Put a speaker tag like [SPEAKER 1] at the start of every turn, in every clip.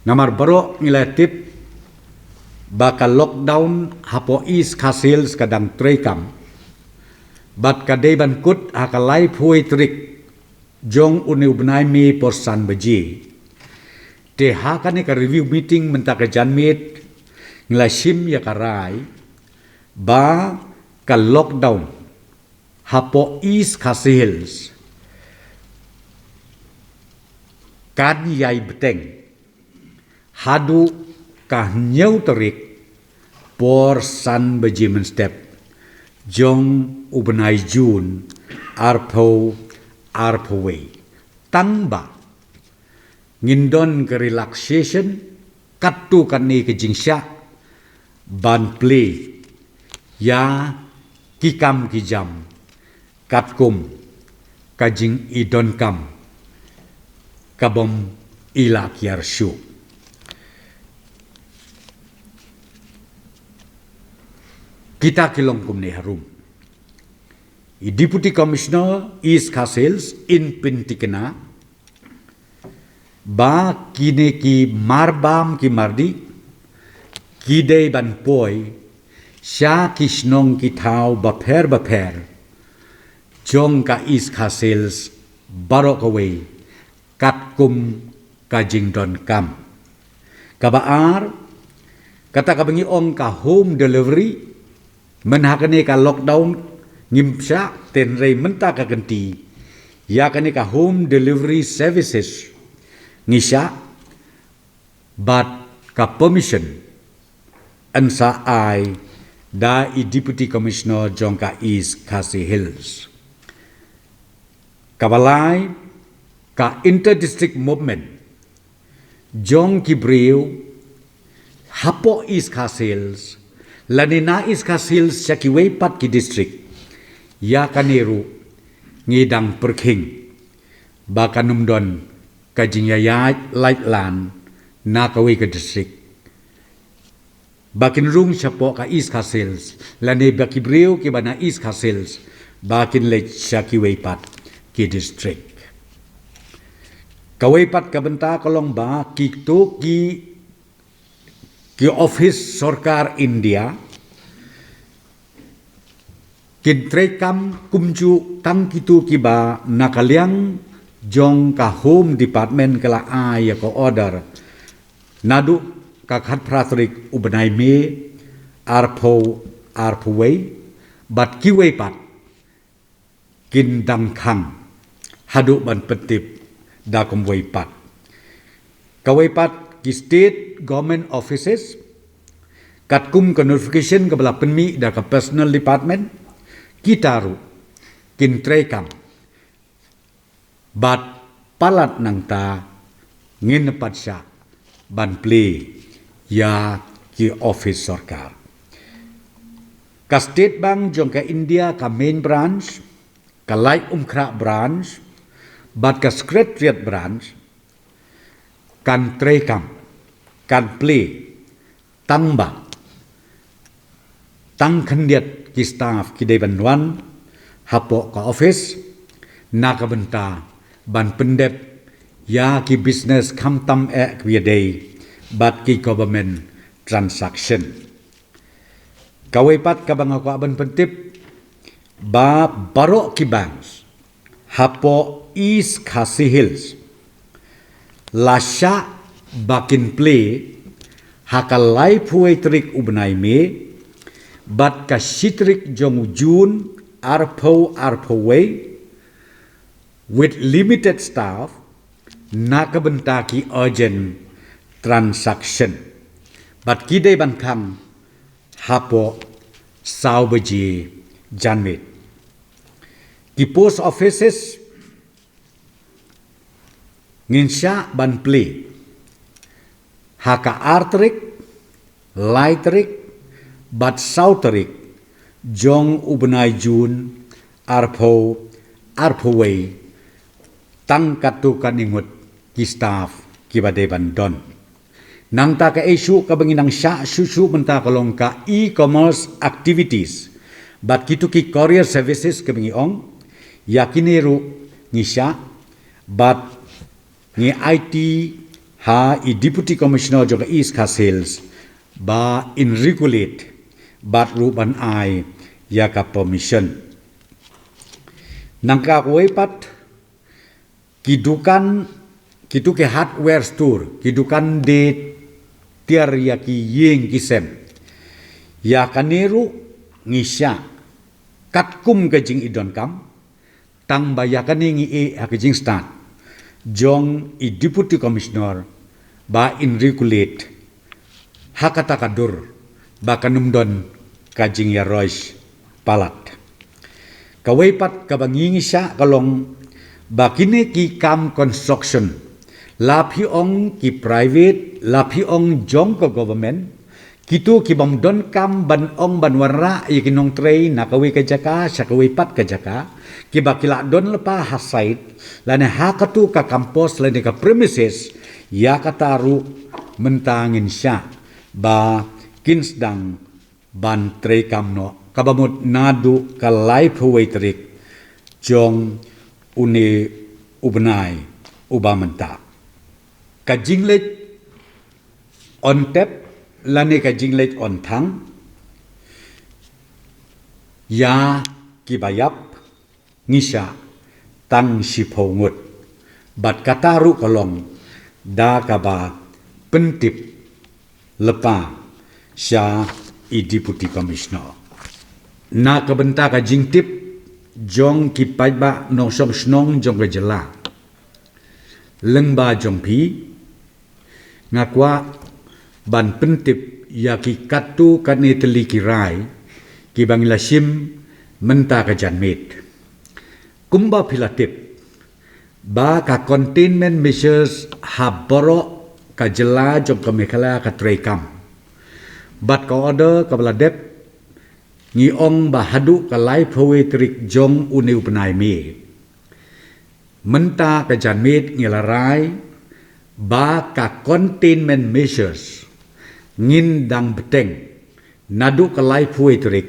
[SPEAKER 1] Ngamar baro ngilatip bakal lockdown hapo is kasils kadang trekam. Bat kadai ban kut hakalai pui trik jong uni ubnai mi porsan baji. Te hakane ka review meeting mentaka janmit nglasim ya karai ba ka lockdown hapo is kasils kan yai beteng hadu kah nyau terik por san bejimen step jong ubnai jun arpaway tangba ngindon ke relaxation katu kani ke jingsya ban play ya kikam kijam katkum kajing idon kam kabom ila kiar syu. Kita kilong kumne harum. Deputy Commissioner East Kasils in Pintikena ba kine ki marbam ki mardi kidei ban poi sya kisnong ki tau baper jong ka East Kasils barok away katkum kajing don kam kabaar kata kabangi ong ka home delivery menhakane ka lockdown ngimsya tenrei menta ka genti ya kane ka home delivery services ngisya but ka permission ansa ai da i deputy commissioner jongka East Khasi Hills kabalai ka inter-district movement jong kibriu hapo East Khasi Hills lanina East Khasi Hills syakiway pat ki district ya kaniru ngidang perking bakanumdon kajingyayat lightland na kawi ke district bakin rung syapo ka East Khasi Hills lani bakibriu ki bana East Khasi Hills bakin lech syakiway pat ki district kawai pat kabenta kolong ba kito ki office sarkar India kintrekam kumju tang kitu ki ba nakaliang jong ka home department kala ya ko order nadu ka khat pratrik ubnai me arpaway bat kiway pat kin dang khang hadu ban petip da kumway pat kaway pat ki state government offices katkum ka notification ka bala penmi da ka personal department kitaru kintrekam bat palat nang ta ngin patsya ban play ya ki office sarkar ka state bank jong ka India ka main branch ka light umkra branch bat ka secretariat branch kan trekam kan play tangba tang khandiat ki staff ki deban wan hapo ka office na ka benta ban pendep ya ki business kam tam day bat ki government transaction kawai pat ka bang ako ban pentip ba baro ki banks hapo East Khasi Hills lasya bakin play hakalai puai trik ubnai me bat ka sitrik jong jun arpaway with limited staff nakabentaki urgent transaction but kidai bankam hapo saubaji janmit ki post offices nginsya ban play haka artrik lightrik bat sauterik jong ubnai jun arpaway tang katu kaningut ki staff ki badai bandon nang ta ka isu ka banginang sya susu menta kalong ka e-commerce activities bat kitu ki courier services ka bangiong yakiniru ngisya bat ngi IT i Deputy Commissioner jong East Khasils ba in regulate bat ruban ai ya ka permission nangka pat kidukan kitu ke hardware store kidukan de tiar ya ki yeng kisem ya kaneru ngisya katkum ke jing idon kam tang bayakan ngi e hakijing stan jong i Deputy Commissioner ba in regulate hakata kadur ba kanumdon kajing ya rois palat kawaipat kabangingi siya kalong bakine ki kam construction lapi ong ki private lapi ong jong ko government kitu ki bamdon kam ban ong ban warra ikinong tray nakawi ka jaka sakawai pat ka jaka ki bakila don lepa hasait lane hakatu ka kampus lane ka premises ya kataru mentangin siya ba kinsdang ban tray kam no kabamut nadu ka life waitrik jong une ubnai ubamenta ka jinglet on tap lane ka jinglet on thang ya kibayap ngisya tang sipongut bat kataru kolong da kaba pentip lepa sya i Deputy Commissioner na kabenta ka jingtip jong kipai ba nong som snong jong gejela lengba jong pi ngakwa ban pentip ya ki katu kane teli kirai ki bangila sim menta ka janmet kumba pilatip ba ka containment measures haboro ka jela jong kamekala ka trekam bat ka order ka baladep ngi ong bahadu ka life trik jong une upnai me menta ka janmet ngilarai ba ka containment measures ngin dang beteng nadu ka life trik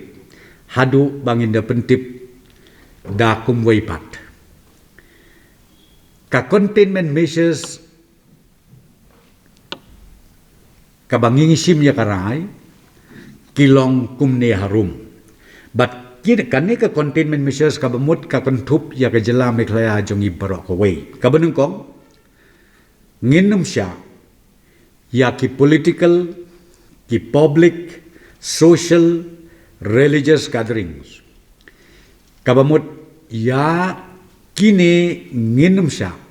[SPEAKER 1] hadu bangin da pentip da kumway pat ka containment measures ka banging sim ya karai kilong kumne harum but kini kane ka containment measures ka bamut ka kontup ya ka jela meklaya jongi barok away ka benungkong nginum sya ya ki political ki public social religious gatherings ka bamut ya kini nginum sya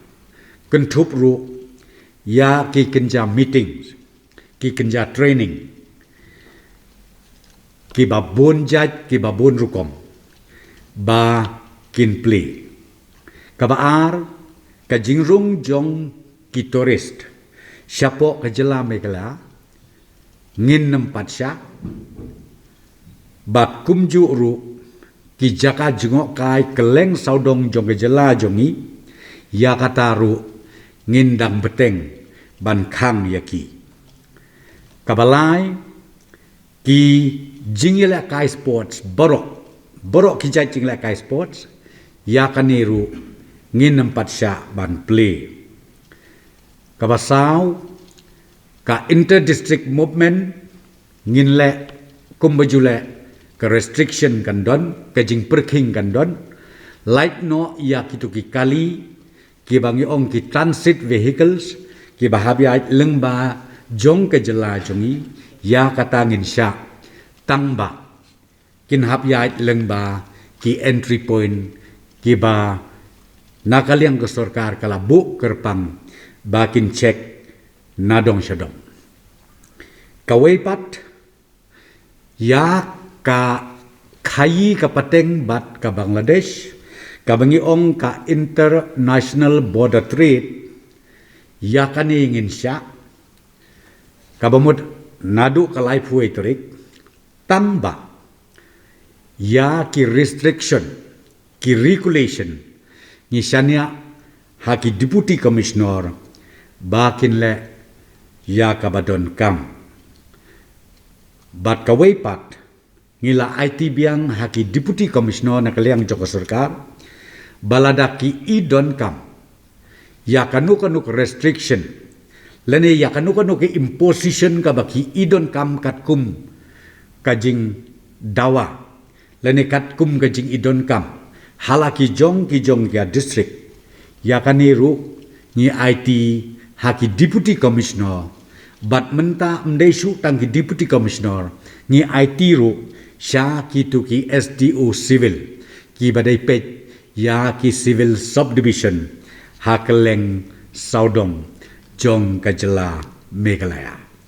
[SPEAKER 1] kontup ru ya ki kenja meetings ki kenja training ki babun jaj ki babun rukom ba kin play ka baar ka jingrung jong ki tourist siapo ka jela megala ngin nempat sya bat kumju ru ki jaka jengok kai keleng saudong jong ka jela jongi ya kataru ngindang beteng ban khang yaki kabalai ki jingila kai sports borok ki jingila kai sports ya kaniru ngin nempat sya ban play kabasau ka inter district movement ngin le kumbajule ka restriction kan don ka jing perking kan don light no ya kitu ki kali ki bangi ong ki transit vehicles ki bahabia lengba jong ke jela jongi ya kata ngin sya tangba kin hap ya lengba ki entry point ki ba nakaliang ke sarkar kala bu kerpang bakin cek nadong syadong kawaipat ya ka khayi ka pateng bat ka Bangladesh ka bangi ong ka international border trade ya kani ingin sya kabamut nadu ka life trik tamba ya ki restriction ki regulation nisanya haki Deputy Commissioner bakin le ya kabadon kam bat kawaipat ngila IT biang haki Deputy Commissioner nakaliang Joko Sarkar baladaki idon kam ya kanuk restriction Lene ya kanu ke imposition ka baki idon kam kat kum kajing dawa. Lene kat kum kajing idon kam. Halaki jong ki district. Ya kaniru ni IT haki deputy commissioner. Bat menta mdesu tangki deputy commissioner. Ni IT ru sya ki tu ki SDO civil. Ki badai pej ya ki civil subdivision. Hakeleng Saudong Jong Kajela Meghalaya.